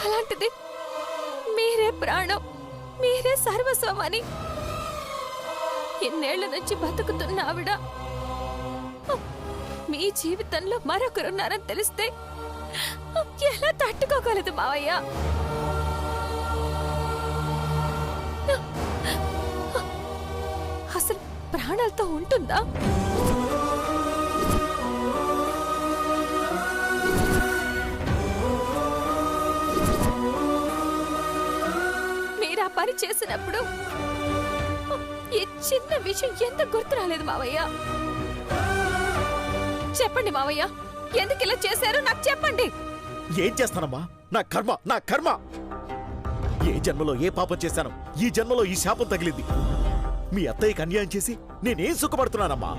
అలాంటిది మీరే ప్రాణం, మీరే సర్వస్వమని ఎన్నేళ్ల నుంచి బతుకుతున్న ఆవిడ మీ జీవితంలో మరొకరున్నారని తెలిస్తే ఎలా తట్టుకోగలదు మావయ్య? అసలు ప్రాణాలతో ఉంటుందా? మీరు ఆ పని చేసినప్పుడు ఈ చిన్న విషయం ఎంత గుర్తు రాలేదు మావయ్య? చెప్పండి మావయ్య, ఎందుకు ఇలా చేశారో నాకు చెప్పండి. ఏం చేస్తానమ్మా? నా కర్మ, నా కర్మ. ఏ జన్మలో ఏ పాపం చేశాను, ఈ జన్మలో ఈ శాపం తగిలింది. మీ అత్తయ్యకి అన్యాయం చేసి నేనేం సుఖపడుతున్నానమ్మా?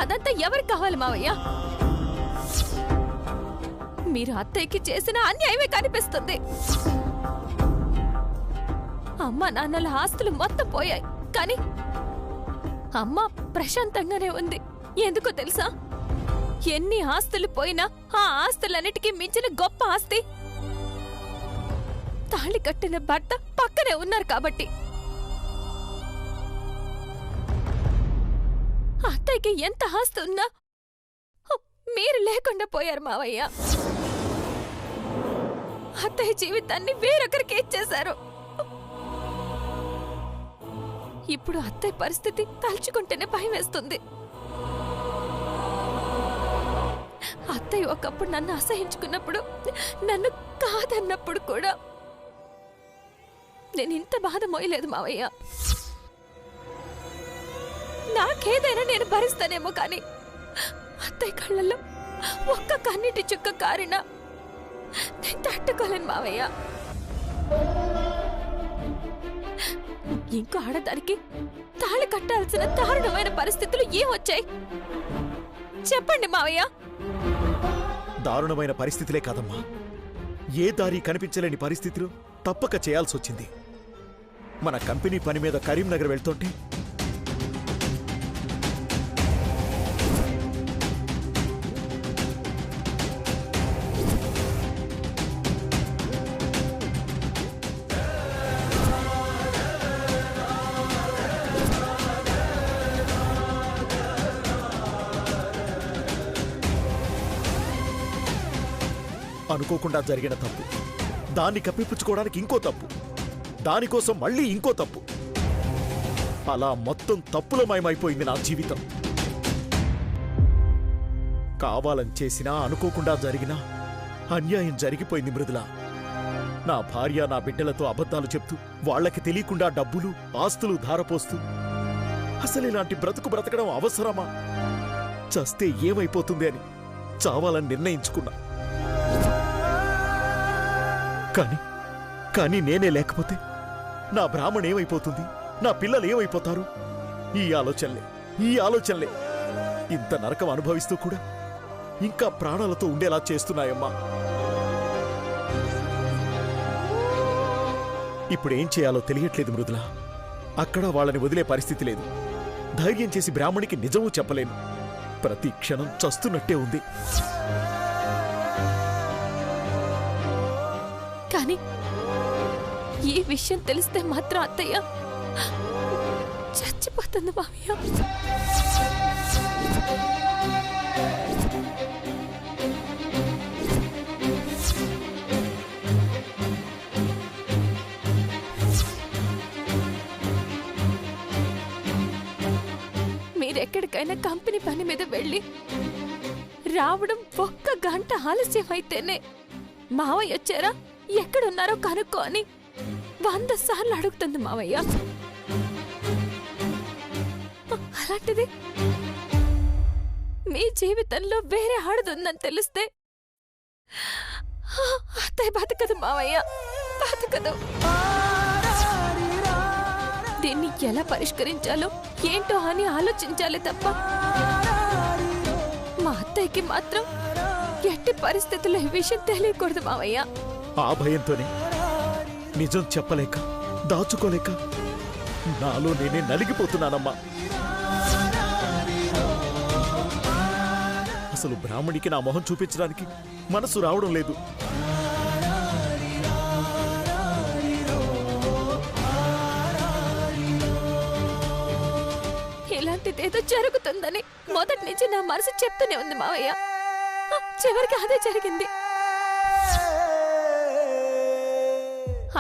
అదంతా ఎవరికి కావాలి మావయ్య? మీరు అత్తయ్యకి చేసిన అన్యాయమే కనిపిస్తుంది. అమ్మ నాన్నల ఆస్తులు మొత్తం పోయాయి, కానీ అమ్మ ప్రశాంతంగానే ఉంది. ఎందుకో తెలుసా? ఎన్ని ఆస్తులు పోయినా ఆ ఆస్తులన్నిటికీ మించిన గొప్ప ఆస్తి తాళి కట్టిన భర్త పక్కనే ఉన్నారు కాబట్టి. అత్తయ్యకి ఎంత ఆస్తి ఉన్నా మీరు లేకుండా పోయారు మావయ్య. అత్తయ్య జీవితాన్ని వేరొకరికి ఇచ్చేశారు. ఇప్పుడు అత్తయ్య పరిస్థితి తలుచుకుంటేనే భయం వేస్తుంది. అత్తయ్య ఒకప్పుడు నన్ను అసహించుకున్నప్పుడు, నన్ను కాదన్నప్పుడు కూడా నేను ఇంత బాధ మోయలేదు మావయ్య. నాకేదైనా నేను భరిస్తానేమో, కానీ అత్తయ్య కళ్ళల్లో ఒక్క కన్నీటి చుక్క కారినా నేను తట్టుకోలేను మావయ్య. ఇంకో ఆడదానికి తాళి కట్టాల్సిన దారుణమైన పరిస్థితులు ఏమొచ్చాయి చెప్పండి మావయ్య. దారుణమైన పరిస్థితులే కాదమ్మా, ఏ దారి కనిపించలేని పరిస్థితులు తప్పక చేయాల్సొచ్చింది. మన కంపెనీ పని మీద కరీంనగర్ వెళ్తుంటే అనుకోకుండా జరిగిన తప్పు, దాన్ని కప్పిపుచ్చుకోవడానికి ఇంకో తప్పు, దానికోసం మళ్ళీ ఇంకో తప్పు, అలా మొత్తం తప్పులమయమైపోయింది నా జీవితం. కావాలని చేసినా అనుకోకుండా జరిగినా అన్యాయం జరిగిపోయింది మృదుల. నా భార్య నా బిడ్డలతో అబద్ధాలు చెప్తూ, వాళ్లకి తెలియకుండా డబ్బులు ఆస్తులు ధారపోస్తూ, అసలు ఇలాంటి బ్రతుకు బ్రతకడం అవసరమా? చస్తే ఏమైపోతుంది అని చావాలని నిర్ణయించుకున్నా. కానీ నేనే లేకపోతే నా బ్రాహ్మణ్ ఏమైపోతుంది, నా పిల్లలు ఏమైపోతారు? ఈ ఆలోచనలే ఇంత నరకం అనుభవిస్తూ కూడా ఇంకా ప్రాణాలతో ఉండేలా చేస్తున్నాయమ్మా. ఇప్పుడేం చేయాలో తెలియట్లేదు మృదుల. అక్కడ వాళ్ళని వదిలే పరిస్థితి లేదు. ధైర్యం చేసి బ్రాహ్మణికి నిజమూ చెప్పలేను. ప్రతి క్షణం చస్తున్నట్టే ఉంది. కానీ ఈ విషయం తెలిస్తే మాత్రం అత్తయ్య చచ్చిపోతుంది మావయ్య. మీరెక్కడికైనా కంపెనీ పని మీద వెళ్ళి రావడం 1 గంట ఆలస్యం అయితేనే మావయ్య వచ్చారా, ఎక్కడున్నారో కనుక్కో అని 100 సార్లు అడుగుతుంది మావయ్య. అలాంటిది మీ జీవితంలో వేరే ఆడదుందని తెలిస్తే అత్తయ్య బతకదు మావయ్య, బతకదు. దీన్ని ఎలా పరిష్కరించాలో ఏంటో అని ఆలోచించాలి తప్ప మా అత్తయ్యకి మాత్రం ఎట్టి పరిస్థితుల్లో ఈ విషయం తెలియకూడదు మావయ్య. ఆ భయంతోనే నిజం చెప్పలేక దాచుకోలేక నాలో నేనే నలిగిపోతున్నానమ్మా. అసలు బ్రాహ్మణికి నా మొహం చూపించడానికి మనసు రావడం లేదు. ఇలాంటిదేదో జరుగుతుందని మొదటి నుంచి నా మనసు చెప్తూనే ఉంది మావయ్య. చివరికి అదే జరిగింది.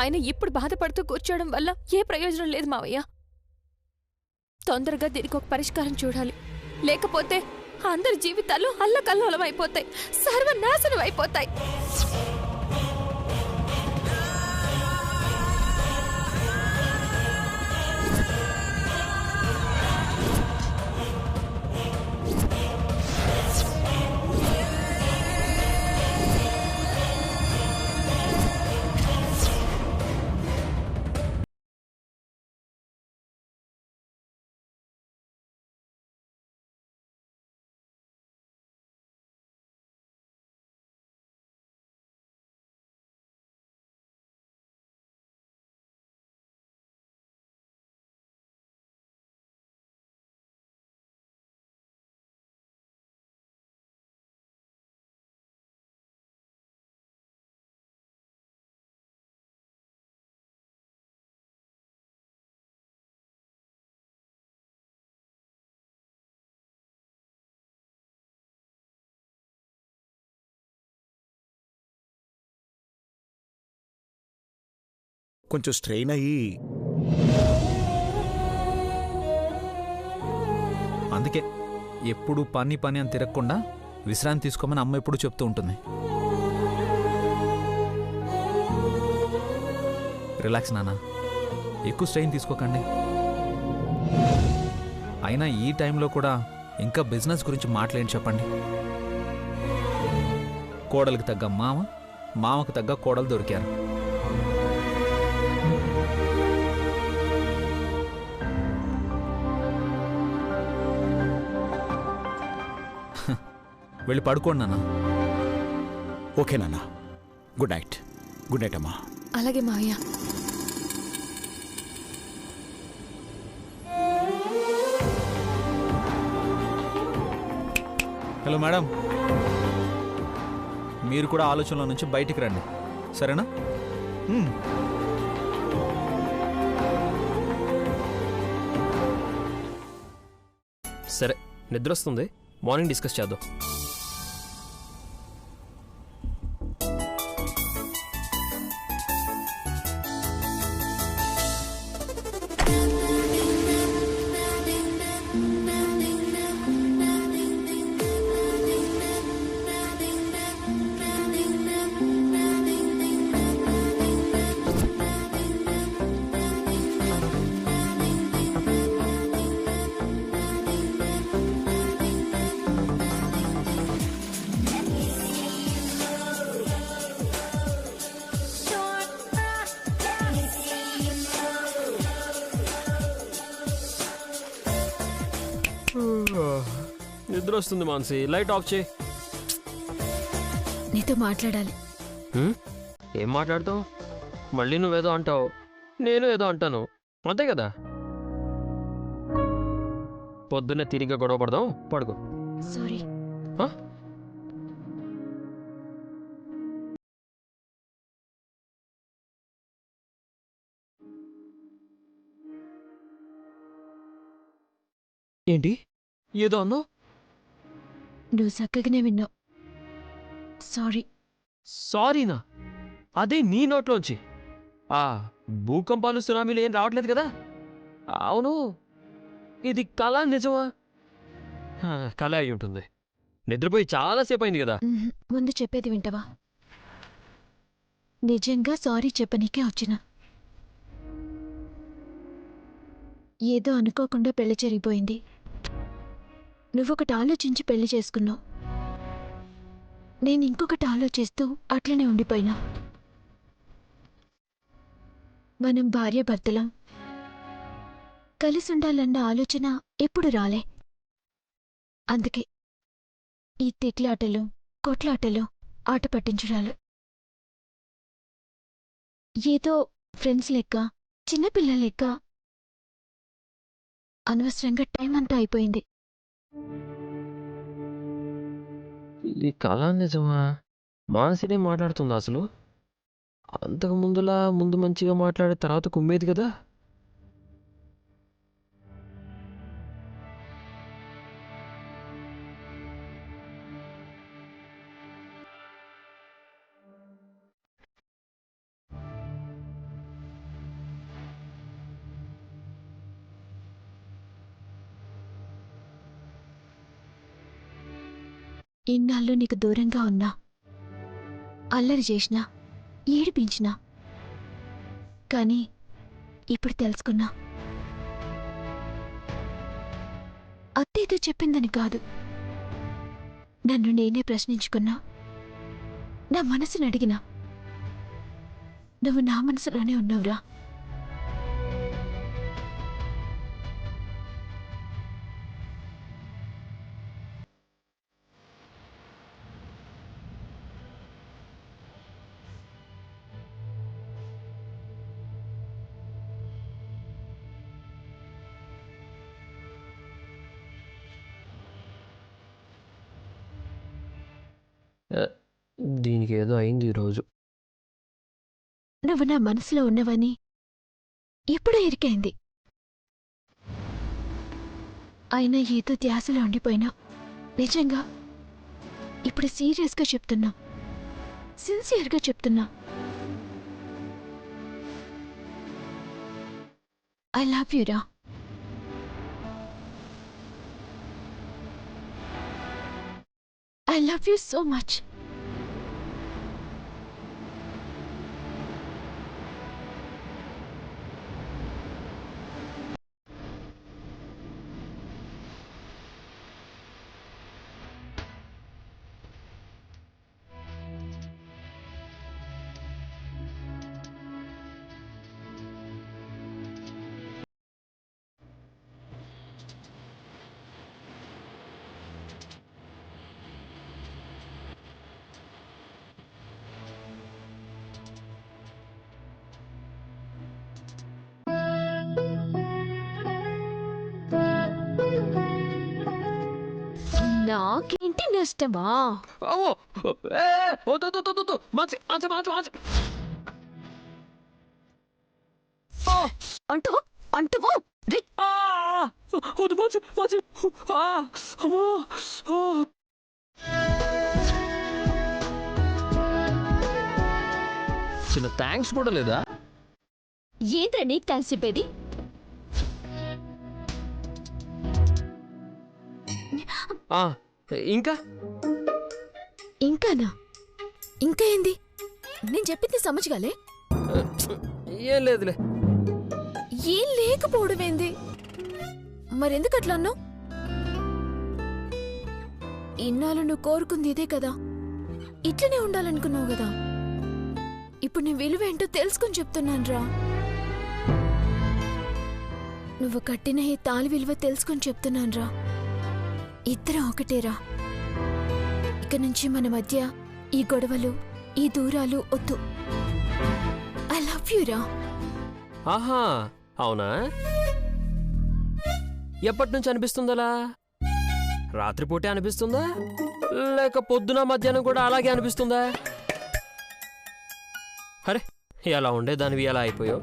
ఆయన ఇప్పుడు బాధపడుతూ కూర్చోవడం వల్ల ఏ ప్రయోజనం లేదు మావయ్య. తొందరగా దీనికి ఒక పరిష్కారం చూడాలి. లేకపోతే అందరి జీవితాలు అల్లకల్లోలం అయిపోతాయి, సర్వనాశనం అయిపోతాయి. కొంచెం స్ట్రెయిన్ అయ్యి అందుకే ఎప్పుడు పని పని అని తిరగకుండా విశ్రాంతి తీసుకోమని అమ్మ ఎప్పుడు చెప్తూ ఉంటుంది. రిలాక్స్ నాన్న, ఎక్కువ స్ట్రెయిన్ తీసుకోకండి. అయినా ఈ టైంలో కూడా ఇంకా బిజినెస్ గురించి మాట్లాడి చెప్పండి. కోడలికి తగ్గ మామ, మామకు తగ్గ కోడలు దొరికారు. వెళ్ళి పడుకోండి నాన్న. ఓకే నాన్న, గుడ్ నైట్. గుడ్ నైట్ అమ్మా. అలాగే మావయ్య. హలో మేడం, మీరు కూడా ఆలోచనలో నుంచి బయటికి రండి, సరేనా? సరే, నిద్ర వస్తుంది, మార్నింగ్ డిస్కస్ చేద్దాం. నిద్ర వస్తుంది మాన్సి, లైట్ ఆఫ్ చేయి. నీతో మాట్లాడాలి. ఏం మాట్లాడతావు? మళ్ళీ నువ్వేదో అంటావు, నేను ఏదో అంటాను, అంతే కదా. పొద్దున్నే తిరిగి గొడవ పడదాం, పడుకో. సారీ. ఏంటి ఏదో అన్నావు? నువ్వు చక్కగానే విన్నావు. సారీ. సారీనా? అదే నీ నోట్లోంచి. ఆ భూకంపాలు సునామీలు ఏం రావట్లేదు కదా? అవును, ఇది కళ నిజమా? కళ అయి ఉంటుంది. నిద్రపోయి చాలాసేపు అయింది కదా. ముందు చెప్పేది వింటవా? నిజంగా సారీ చెప్పనీకే వచ్చిన. ఏదో అనుకోకుండా పెళ్లి జరిగిపోయింది. నువ్వొకటి ఆలోచించి పెళ్లి చేసుకున్నావు. నేను ఇంకొకటి ఆలోచిస్తూ అట్లనే ఉండిపోయినా. మనం భార్యాభర్తలం, కలిసి ఉండాలన్న ఆలోచన ఎప్పుడు రాలే. అందుకే ఈ తిట్లాటలు, కొట్లాటలు, ఆట పట్టించడాలు. ఏదో ఫ్రెండ్స్ లెక్క, చిన్నపిల్లల లెక్క అనవసరంగా టైం అంతా అయిపోయింది. ఇది కళ నిజమా? మానసినే మాట్లాడుతుందా అసలు? అంతకు ముందులా ముందు మంచిగా మాట్లాడే తర్వాత కుమ్మేది కదా. ఇన్నాళ్ళు నీకు దూరంగా ఉన్నా, అల్లరి చేసినా, ఏడిపించినా, కానీ ఇప్పుడు తెలుసుకున్నా. అత్తేదో చెప్పిందని కాదు, నన్ను నేనే ప్రశ్నించుకున్నా, నా మనసుని అడిగినా. నువ్వు నా మనసులోనే ఉన్నావురా. దీనికి ఏదో అయింది ఈరోజు. నువ్వు నా మనసులో ఉన్నవని ఎప్పుడో ఎరికైంది. అయినా ఏదో ధ్యాసలో ఉండిపోయినా. నిజంగా ఇప్పుడు సీరియస్గా చెప్తున్నా, సిన్సియర్గా చెప్తున్నా. ఐ లవ్ యూ రా. I love you so much. నాకేంటి నష్టమా? అంటూ అంటువు. చిన్న థ్యాంక్స్ కూడా లేదా? ఏంద్రా నీకు థ్యాంక్స్ చెప్పేది? ఇంకా ఇంకానా? ఇంకా ఏంది? నేను చెప్పింది సమझగాలే? ఏం లేదులే. ఏం లేకపోవడమేంది? మరెందుకు అట్లా అన్నావు? ఇన్నాళ్ళు నువ్వు కోరుకుంది ఇదే కదా, ఇట్లనే ఉండాలనుకున్నావు కదా. ఇప్పుడు నీ విలువేంటో తెలుసుకుని చెప్తున్నానురా. నువ్వు కట్టిన ఈ తాళి విలువ తెలుసుకుని చెప్తున్నానురా. ఇద్దరం ఒకటేరా. ఇక నుంచి మన మధ్య ఈ గొడవలు, ఈ దూరాలు వద్దు. ఐ లవ్ యూ రా. ఆహా, అవునా? ఎప్పటి నుంచి అనిపిస్తుందలా? రాత్రిపూటే అనిపిస్తుందా, లేక పొద్దున మధ్యాహ్నం కూడా అలాగే అనిపిస్తుందా? అరే, ఎలా ఉండేదానివి ఎలా అయిపోయావు?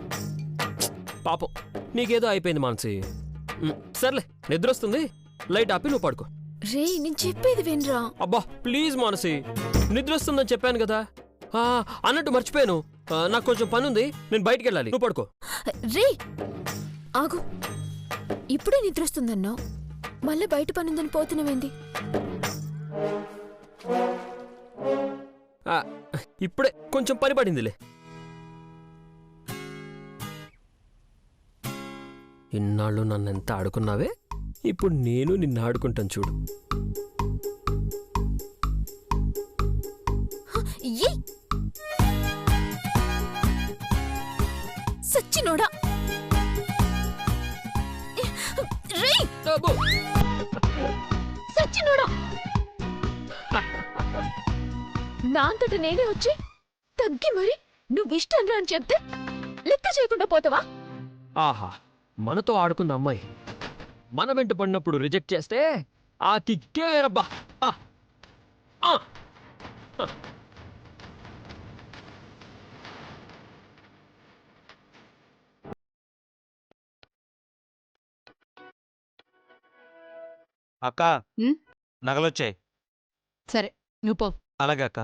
పాపం నీకేదో అయిపోయింది మానసి. సర్లే, నిద్రొస్తుంది, లైట్ ఆపి నువ్వు పడుకో. రే, నేను చెప్పేది వినరా. అబ్బా ప్లీజ్ మానసి, నిద్రొస్తుందని చెప్పాను కదా. అన్నట్టు మర్చిపోయాను, నాకు కొంచెం పని ఉంది, నేను బయటికి వెళ్ళాలి, నువ్వు పడుకో. రే ఆగు, ఇప్పుడే నిద్రొస్తుందన్నావు, మళ్ళీ బయట పనుందని పోతున్నావేంది? ఇప్పుడే కొంచెం పని పడిందిలే. ఇన్నాళ్ళు నన్నెంత ఆడుకున్నావే, ఇప్పుడు నేను నిన్ను ఆడుకుంటాను చూడు. సచ్చినోడా! సచ్చినోడా! నా అంతట నేనే వచ్చి తగ్గి మరి నువ్విష్టం రా అని చెప్తే లెక్క చేయకుండా పోతావా? ఆహా, మనతో ఆడుకున్న అమ్మాయి మన వెంట పడినప్పుడు రిజెక్ట్ చేస్తే ఆ కిక్కే వేరబ్బా. అక్క, నగలొచ్చాయి. సరే, నువ్వు పో. అలాగే అక్క.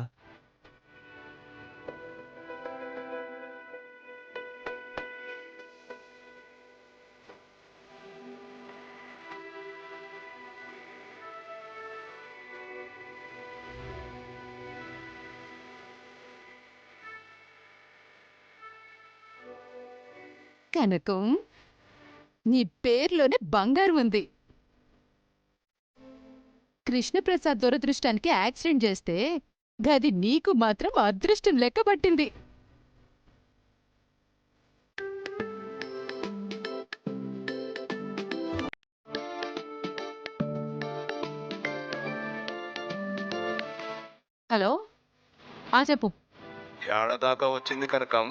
కనకం, నీ పేర్లోనే బంగారం ఉంది. కృష్ణప్రసాద్ దురదృష్టానికి యాక్సిడెంట్ చేస్తే గది నీకు మాత్రం అదృష్టం లెక్క పట్టింది. హలో, చెప్పు. ఏడదాకా వచ్చింది కనకం.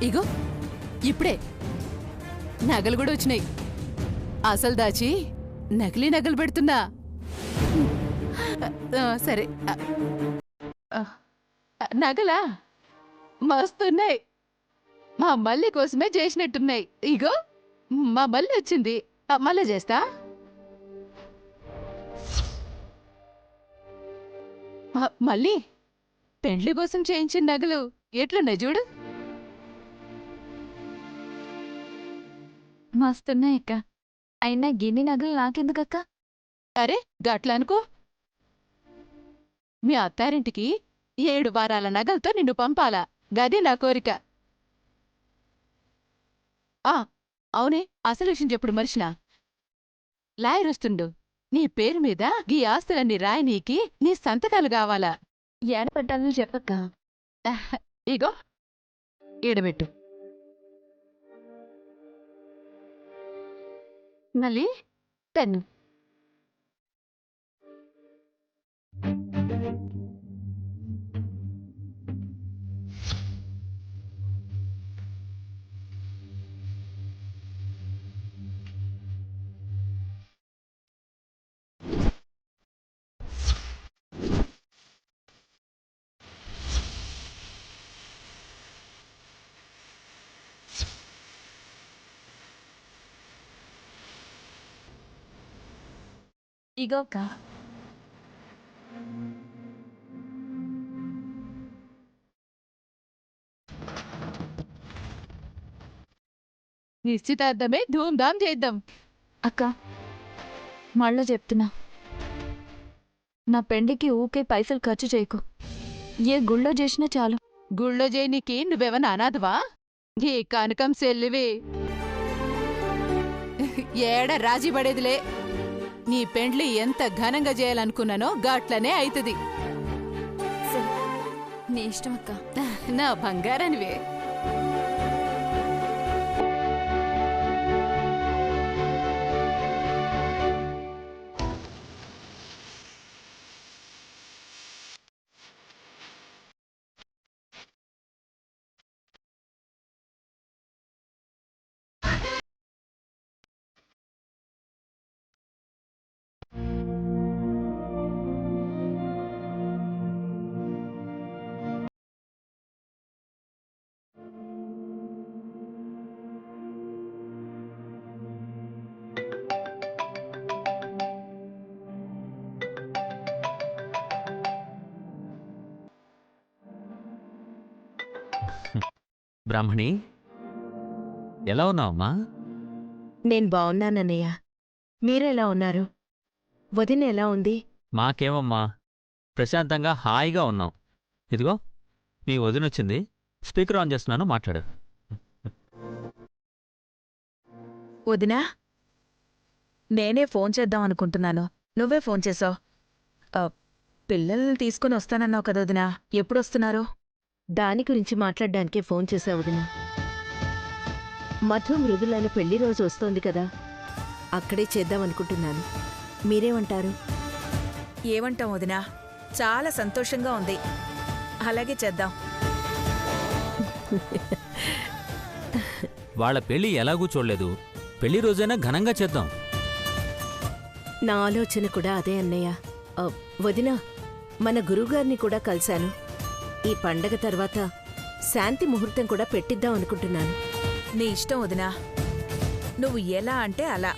ఇగో ఇప్పుడే నగలు కూడా వచ్చినాయి. అసలు దాచి నకిలీ నగలు పెడుతున్నా. సరే, నగలా మస్తున్నాయి. మా మల్లి కోసమే చేసినట్టున్నాయి. ఇగో మా మల్లి వచ్చింది. మళ్ళీ చేస్తా. మళ్ళీ పెండ్లి కోసం చేయించిన నగలు ఎట్లున్నాయి చూడు. మస్తున్నాయక్క. అయినా గిన్ని నగలు నాకెందుకక్క? అరే గట్ల అనుకో. మీ అత్తారింటికి 7 వారాల నగలతో నిన్ను పంపాలా, గది నా కోరిక. అవునే, అసలు విషయం చెప్పుడు మరిచినా. లాయర్ వస్తుండు. నీ పేరు మీద ఈ ఆస్తులన్నీ రాయనీకి నీ సంతకాలు కావాలా. ఏడ పెట్టాలని చెప్పక్క. ఇగో ఈడబెట్టు. మళ్ళీ పెన్ను. ఇగోక్క. నిశ్చితార్థమే ధూమ్ధాం చేద్దాం. అక్క, మళ్ళా చెప్తున్నా, నా పెండికి ఊకే పైసలు ఖర్చు చేయకు. ఏ గుళ్ళో చేసినా చాలు. గుళ్ళో చేయనీకి నువ్వెవన్నా అనాథవా? ఈ కనకం సెల్లివి. ఏడ రాజీ పడేదిలే. నీ పెండ్లి ఎంత ఘనంగా చేయాలనుకున్నానో గాట్లనే అయితది. నీ ఇష్టం అక్క. నా బంగారానివే. బ్రాహ్మణి, ఎలా ఉన్నావమ్మా? నేను బావున్నానన్నయ్య. మీరెలా ఉన్నారు? వదిన ఎలా ఉంది? మాకేమమ్మా, ప్రశాంతంగా హాయిగా ఉన్నాం. ఇదిగో మీ వదినొచ్చింది. స్పీకర్ ఆన్ చేస్తున్నాను, మాట్లాడు. వదినా, నేనే ఫోన్ చేద్దాం అనుకుంటున్నాను. నువ్వే ఫోన్ చేసావు. పిల్లల్ని తీసుకుని వస్తానన్నావు కదా వదినా, ఎప్పుడొస్తున్నారు? దాని గురించి మాట్లాడడానికే ఫోన్ చేశా వదిన. మధు మృదులైన పెళ్లి రోజు వస్తోంది కదా, అక్కడే చేద్దామనుకుంటున్నాను. మీరేమంటారు? ఏమంటాం వదినా, చాలా సంతోషంగా ఉంది. అలాగే చేద్దాం. వాళ్ళ పెళ్లి ఎలాగూ చూడలేదు, పెళ్లి రోజైనా ఘనంగా చేద్దాం. నా ఆలోచన కూడా అదే అన్నయ్య. వదినా, మన గురువుగారిని కూడా కలిశాను. ఈ పండగ తర్వాత శాంతి ముహూర్తం కూడా పెట్టిద్దాం అనుకుంటున్నాను. నీ ఇష్టం వదినా, నువ్వు ఎలా అంటే అలా.